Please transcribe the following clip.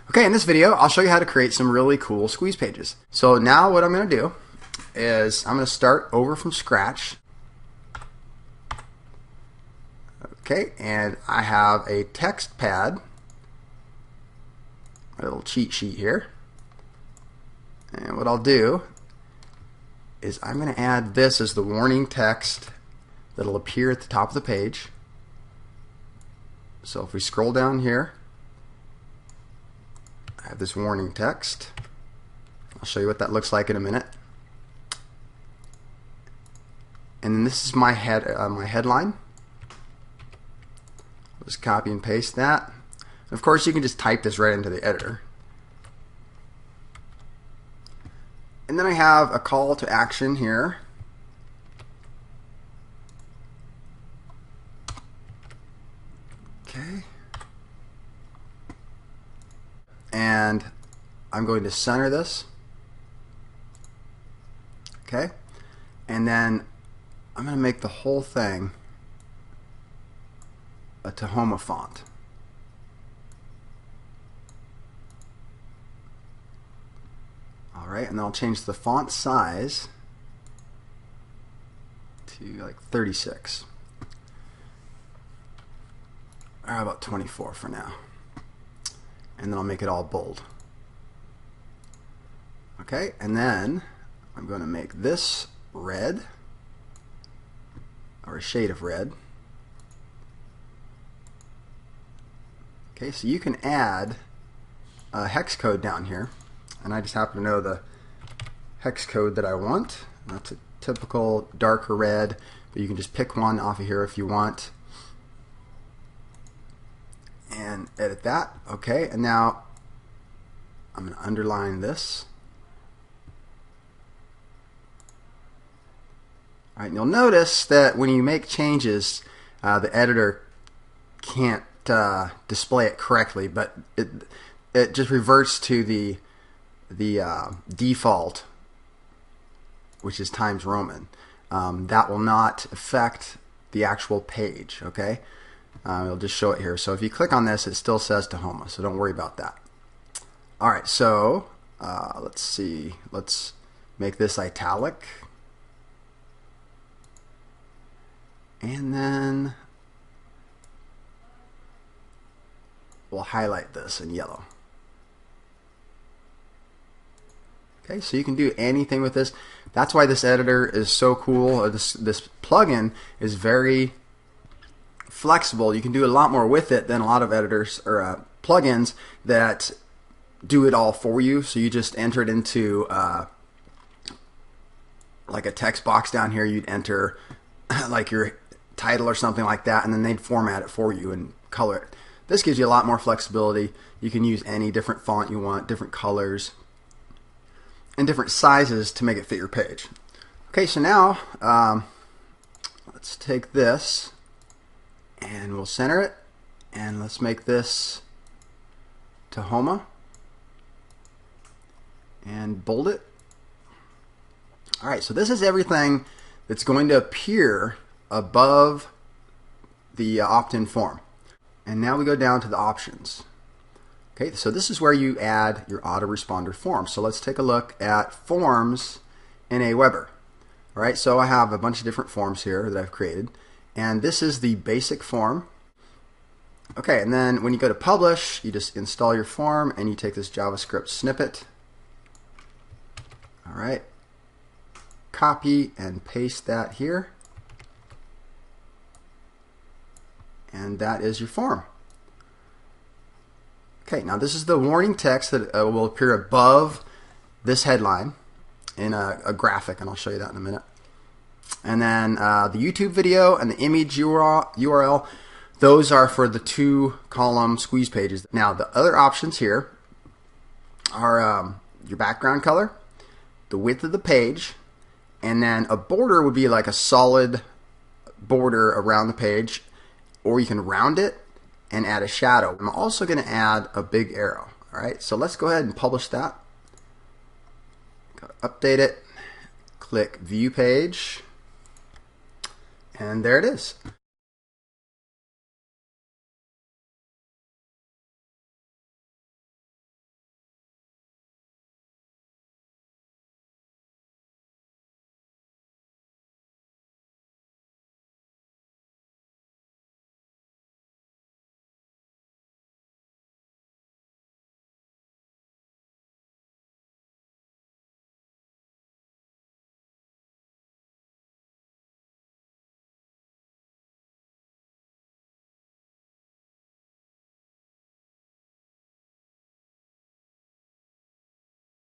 Okay, in this video, I'll show you how to create some really cool squeeze pages. So now what I'm going to do is I'm going to start over from scratch. Okay, and I have a text pad, a little cheat sheet here. And what I'll do is I'm going to add this as the warning text that'll appear at the top of the page. So if we scroll down here, I have this warning text. I'll show you what that looks like in a minute. And then this is my headline. I'll just copy and paste that. And of course, you can just type this right into the editor. And then I have a call to action here. Okay. And I'm going to center this. Okay. And then I'm going to make the whole thing a Tahoma font. Alright, and then I'll change the font size to like 36. Or how about 24 for now? And then I'll make it all bold. Okay, and then I'm going to make this red, or a shade of red. Okay, so you can add a hex code down here, and I just happen to know the hex code that I want. That's a typical darker red, but you can just pick one off of here if you want and edit that. Okay, and now I'm going to underline this. Alright, and you'll notice that when you make changes, the editor can't display it correctly, but it just reverts to the default, which is Times Roman. That will not affect the actual page. Okay, it'll just show it here. So if you click on this, it still says Tahoma, so don't worry about that. Alright, so let's see. Let's make this italic. And then we'll highlight this in yellow. Okay, so you can do anything with this. That's why this editor is so cool. This plugin is very flexible. You can do a lot more with it than a lot of editors or plugins that do it all for you. So you just enter it into like a text box down here. You'd enter like your title or something like that, and then they'd format it for you and color it. This gives you a lot more flexibility. You can use any different font you want, different colors, and different sizes to make it fit your page. Okay, so now let's take this and we'll center it, and let's make this Tahoma and bold it. Alright, so this is everything that's going to appear above the opt-in form. And now we go down to the options. Okay, so this is where you add your autoresponder form. So let's take a look at forms in Aweber. All right, so I have a bunch of different forms here that I've created, and this is the basic form. Okay, and then when you go to publish, you just install your form and you take this JavaScript snippet. All right, copy and paste that here. And that is your form. Okay, now this is the warning text that will appear above this headline in a graphic, and I'll show you that in a minute. And then the YouTube video and the image URL, those are for the 2-column squeeze pages. Now the other options here are your background color, the width of the page, and then a border would be like a solid border around the page, or you can round it and add a shadow. I'm also going to add a big arrow. Alright, so let's go ahead and publish that. Update it, click View Page, and there it is.